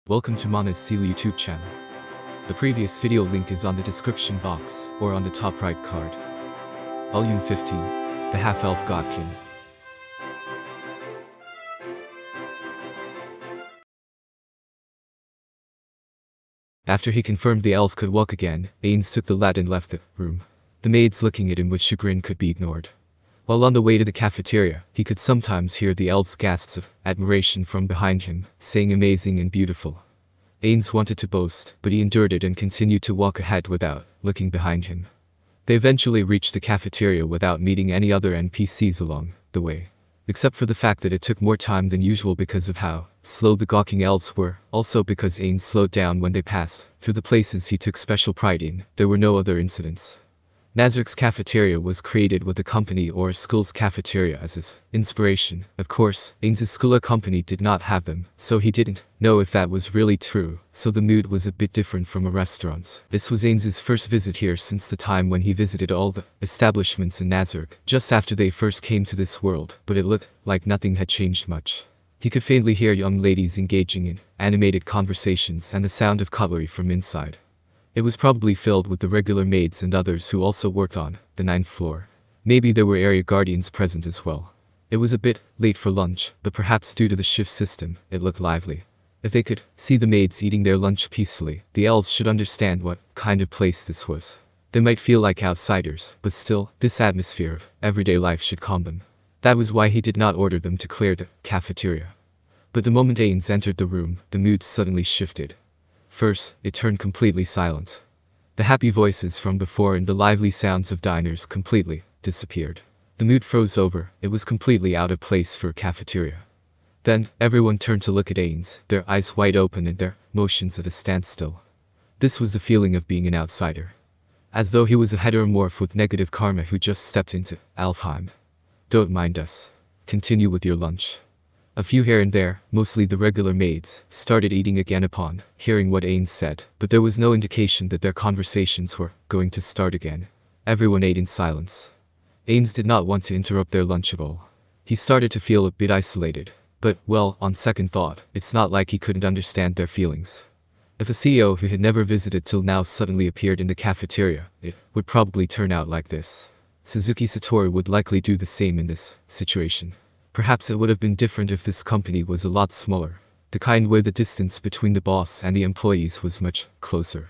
Welcome to Mana's Seal YouTube channel. The previous video link is on the description box or on the top right card. Volume 15, The Half-Elf Godkin. After he confirmed the elf could walk again, Ains took the lad and left the room. The maids looking at him with chagrin could be ignored. While on the way to the cafeteria, he could sometimes hear the elf's gasps of admiration from behind him, saying amazing and beautiful. Ains wanted to boast, but he endured it and continued to walk ahead without looking behind him. They eventually reached the cafeteria without meeting any other NPCs along the way. Except for the fact that it took more time than usual because of how slow the gawking elves were, also because Ains slowed down when they passed through the places he took special pride in. There were no other incidents. Nazark's cafeteria was created with the company or school's cafeteria as his inspiration. Of course, Ains's school company did not have them, so he didn't know if that was really true, so the mood was a bit different from a restaurant. This was Ains's first visit here since the time when he visited all the establishments in Nazark, just after they first came to this world, but it looked like nothing had changed much. He could faintly hear young ladies engaging in animated conversations and the sound of cutlery from inside. It was probably filled with the regular maids and others who also worked on the 9th floor. Maybe there were area guardians present as well. It was a bit late for lunch, but perhaps due to the shift system, it looked lively. If they could see the maids eating their lunch peacefully, the elves should understand what kind of place this was. They might feel like outsiders, but still, this atmosphere of everyday life should calm them. That was why he did not order them to clear the cafeteria. But the moment Ains entered the room, the mood suddenly shifted. First, it turned completely silent. The happy voices from before and the lively sounds of diners completely disappeared. The mood froze over. It was completely out of place for a cafeteria. Then, everyone turned to look at Ains, their eyes wide open and their motions at a standstill. This was the feeling of being an outsider. As though he was a heteromorph with negative karma who just stepped into Alfheim. Don't mind us. Continue with your lunch. A few here and there, mostly the regular maids, started eating again upon hearing what Ains said, but there was no indication that their conversations were going to start again. Everyone ate in silence. Ains did not want to interrupt their lunch at all. He started to feel a bit isolated, but, well, on second thought, it's not like he couldn't understand their feelings. If a CEO who had never visited till now suddenly appeared in the cafeteria, it would probably turn out like this. Suzuki Satori would likely do the same in this situation. Perhaps it would have been different if this company was a lot smaller, the kind where the distance between the boss and the employees was much closer.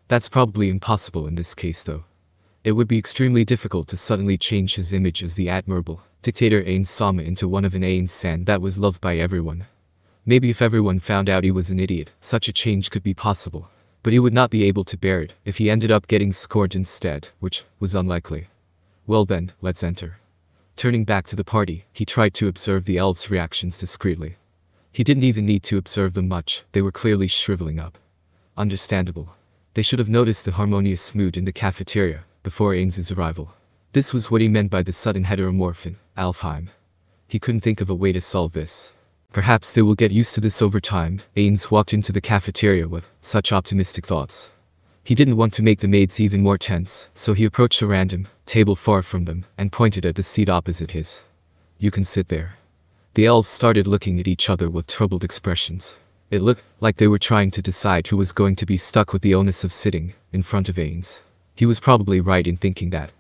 That's probably impossible in this case though. It would be extremely difficult to suddenly change his image as the admirable dictator Ains Sama into one of an Ains-san that was loved by everyone. Maybe if everyone found out he was an idiot, such a change could be possible, but he would not be able to bear it if he ended up getting scorned instead, which was unlikely. Well then, let's enter. Turning back to the party, he tried to observe the elves' reactions discreetly. He didn't even need to observe them much, they were clearly shriveling up. Understandable. They should have noticed the harmonious mood in the cafeteria before Ains's arrival. This was what he meant by the sudden heteromorph in Alfheim. He couldn't think of a way to solve this. Perhaps they will get used to this over time. Ains walked into the cafeteria with such optimistic thoughts. He didn't want to make the maids even more tense, so he approached a random table far from them and pointed at the seat opposite his. You can sit there. The elves started looking at each other with troubled expressions. It looked like they were trying to decide who was going to be stuck with the onus of sitting in front of Ains. He was probably right in thinking that.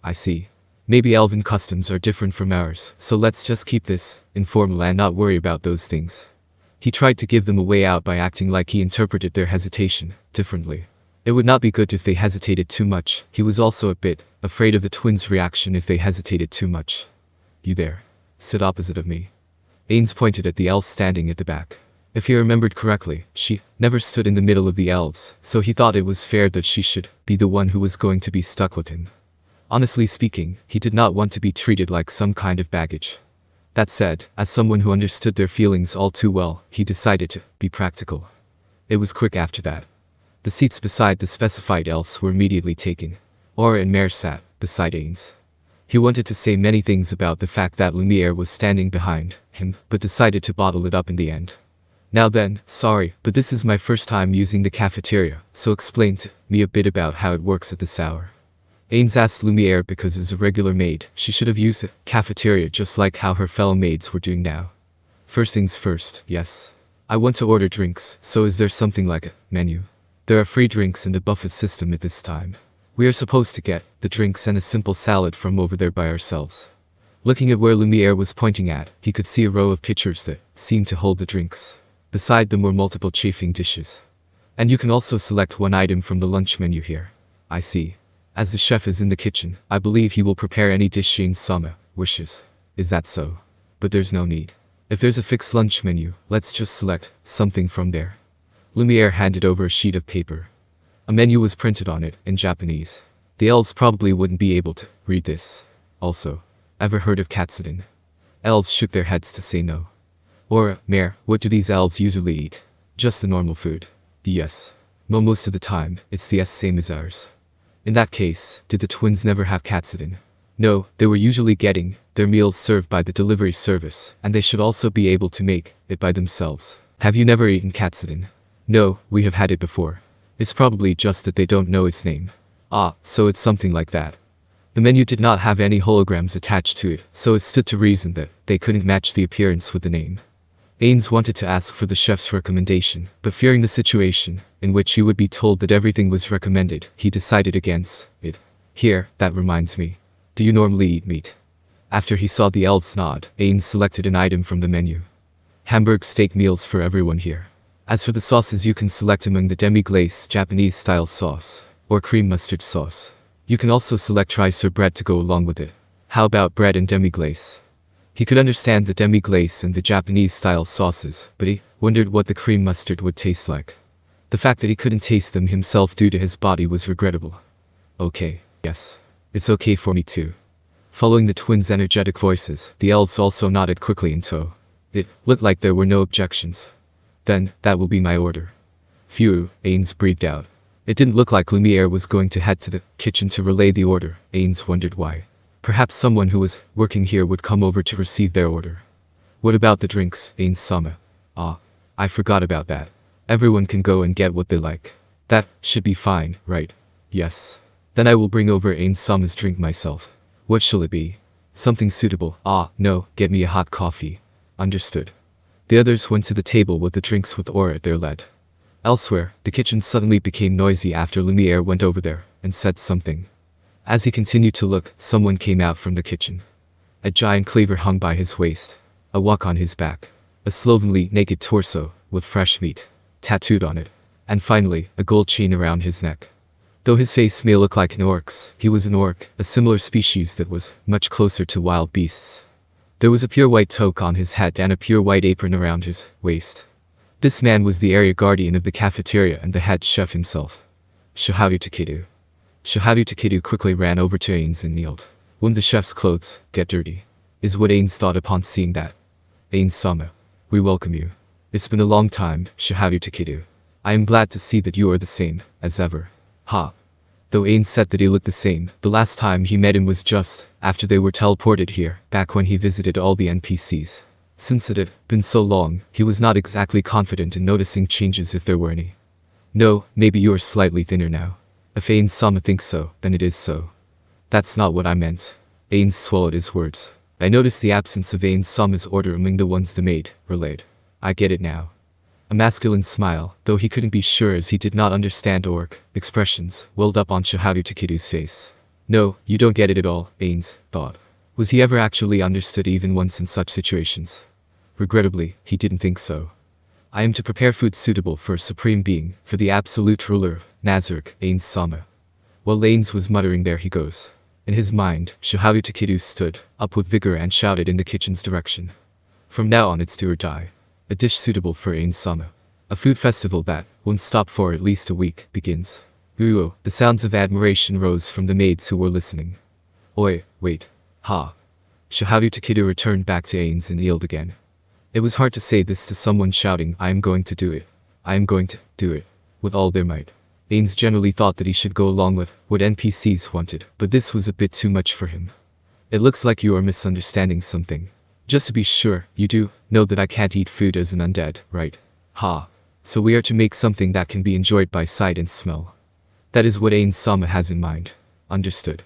I see. Maybe elven customs are different from ours, so let's just keep this informal and not worry about those things. He tried to give them a way out by acting like he interpreted their hesitation differently. It would not be good if they hesitated too much. He was also a bit afraid of the twins' reaction if they hesitated too much. You there. Sit opposite of me. Ains pointed at the elf standing at the back. If he remembered correctly, she never stood in the middle of the elves, so he thought it was fair that she should be the one who was going to be stuck with him. Honestly speaking, he did not want to be treated like some kind of baggage. That said, as someone who understood their feelings all too well, he decided to be practical. It was quick after that. The seats beside the specified elves were immediately taken. Aura and Mare sat beside Ains. He wanted to say many things about the fact that Lumiere was standing behind him, but decided to bottle it up in the end. Now then, sorry, but this is my first time using the cafeteria, so explain to me a bit about how it works at this hour. Ains asked Lumiere because as a regular maid, she should have used the cafeteria just like how her fellow maids were doing now. First things first, yes. I want to order drinks, so is there something like a menu? There are free drinks in the buffet system at this time. We are supposed to get the drinks and a simple salad from over there by ourselves. Looking at where Lumiere was pointing at, he could see a row of pitchers that seemed to hold the drinks. Beside them were multiple chafing dishes. And you can also select one item from the lunch menu here. I see. As the chef is in the kitchen, I believe he will prepare any dish Ain-sama wishes. Is that so? But there's no need. If there's a fixed lunch menu, let's just select something from there. Lumiere handed over a sheet of paper. A menu was printed on it, in Japanese. The elves probably wouldn't be able to read this. Also, ever heard of katsudon? Elves shook their heads to say no. Or, Mayor, what do these elves usually eat? Just the normal food. Yes. Well, most of the time, it's the same as ours. In that case, did the twins never have katsudon? No, they were usually getting their meals served by the delivery service, and they should also be able to make it by themselves. Have you never eaten katsudon? No, we have had it before. It's probably just that they don't know its name. Ah, so it's something like that. The menu did not have any holograms attached to it, so it stood to reason that they couldn't match the appearance with the name. Ains wanted to ask for the chef's recommendation, but fearing the situation, in which he would be told that everything was recommended, he decided against it. Here, that reminds me. Do you normally eat meat? After he saw the elves nod, Ains selected an item from the menu. Hamburg steak meals for everyone here. As for the sauces, you can select among the demi-glace Japanese-style sauce, or cream mustard sauce. You can also select rice or bread to go along with it. How about bread and demi-glace? He could understand the demi-glace and the Japanese-style sauces, but he wondered what the cream mustard would taste like. The fact that he couldn't taste them himself due to his body was regrettable. Okay, yes. It's okay for me too. Following the twins' energetic voices, the elves also nodded quickly in tow. It looked like there were no objections. Then, that will be my order. Phew, Ains breathed out. It didn't look like Lumiere was going to head to the kitchen to relay the order. Ains wondered why. Perhaps someone who was working here would come over to receive their order. What about the drinks, Ain-sama? Ah, I forgot about that. Everyone can go and get what they like. That should be fine, right? Yes. Then I will bring over Ain-sama's drink myself. What shall it be? Something suitable. Ah, no, get me a hot coffee. Understood. The others went to the table with the drinks with Aura at their lead. Elsewhere, the kitchen suddenly became noisy after Lumiere went over there and said something. As he continued to look, someone came out from the kitchen. A giant cleaver hung by his waist, a wok on his back, a slovenly naked torso with fresh meat tattooed on it, and finally, a gold chain around his neck. Though his face may look like an orc's, he was an orc, a similar species that was much closer to wild beasts. There was a pure white toque on his head and a pure white apron around his waist. This man was the area guardian of the cafeteria and the head chef himself. Shiharu Takeru. Shiharu Takeru quickly ran over to Ains and kneeled. Wouldn't the chef's clothes get dirty? Is what Ains thought upon seeing that. Ain-sama, we welcome you. It's been a long time, Shiharu Takeru. I am glad to see that you are the same as ever. Ha. Though Ains said that he looked the same, the last time he met him was just after they were teleported here, back when he visited all the NPCs. Since it had been so long, he was not exactly confident in noticing changes if there were any. No, maybe you are slightly thinner now. If Ain-sama thinks so, then it is so. That's not what I meant. Ains swallowed his words. I noticed the absence of Ain-sama's order among the ones the maid relayed. I get it now. A masculine smile, though he couldn't be sure as he did not understand orc expressions, welled up on Shiharu Takeru's face. No, you don't get it at all, Ains thought. Was he ever actually understood even once in such situations? Regrettably, he didn't think so. I am to prepare food suitable for a supreme being, for the absolute ruler of Nazarick, Ain-sama. While Ains was muttering there he goes. In his mind, Shiharu Takeru stood up with vigor and shouted in the kitchen's direction. From now on it's do or die. A dish suitable for Ain-sama. A food festival that won't stop for at least a week begins. Uo, the sounds of admiration rose from the maids who were listening. Oi, wait. Ha. Shiharu Takeru returned back to Ains and kneeled again. It was hard to say this to someone shouting, I am going to do it. I am going to do it. With all their might. Ains generally thought that he should go along with what NPCs wanted, but this was a bit too much for him. It looks like you are misunderstanding something. Just to be sure, you do know that I can't eat food as an undead, right? Ha. So we are to make something that can be enjoyed by sight and smell. That is what Ain-sama has in mind. Understood.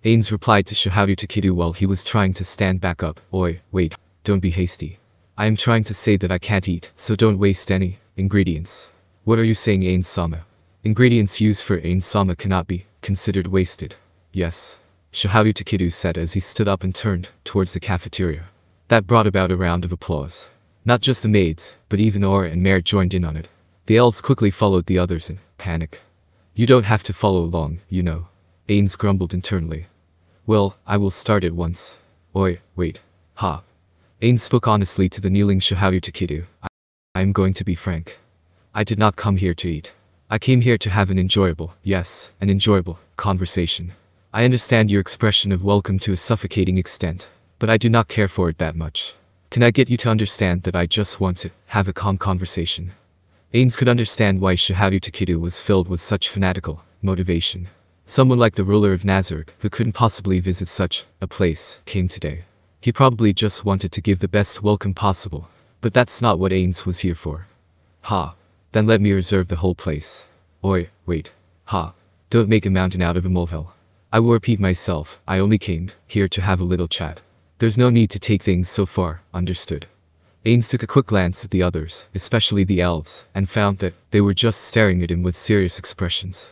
Ains replied to Shiharu Takeru while he was trying to stand back up. Oi, wait, don't be hasty. I am trying to say that I can't eat, so don't waste any ingredients. What are you saying, Ain Sama? Ingredients used for Ain Sama cannot be considered wasted. Yes. Shiharu Takeru said as he stood up and turned towards the cafeteria. That brought about a round of applause. Not just the maids, but even Aura and Merit joined in on it. The elves quickly followed the others in panic. You don't have to follow along, you know. Ains grumbled internally. Well, I will start at once. Oi, wait. Ha. Ains spoke honestly to the kneeling Shiharu Takeru. I am going to be frank. I did not come here to eat. I came here to have an enjoyable, yes, an enjoyable, conversation. I understand your expression of welcome to a suffocating extent, but I do not care for it that much. Can I get you to understand that I just want to have a calm conversation? Ains could understand why Shiharu Takeru was filled with such fanatical motivation. Someone like the ruler of Nazarick, who couldn't possibly visit such a place, came today. He probably just wanted to give the best welcome possible, but that's not what Ains was here for. Ha. Then let me reserve the whole place. Oi, wait. Ha. Don't make a mountain out of a molehill. I will repeat myself, I only came here to have a little chat. There's no need to take things so far, understood? Ains took a quick glance at the others, especially the elves, and found that they were just staring at him with serious expressions.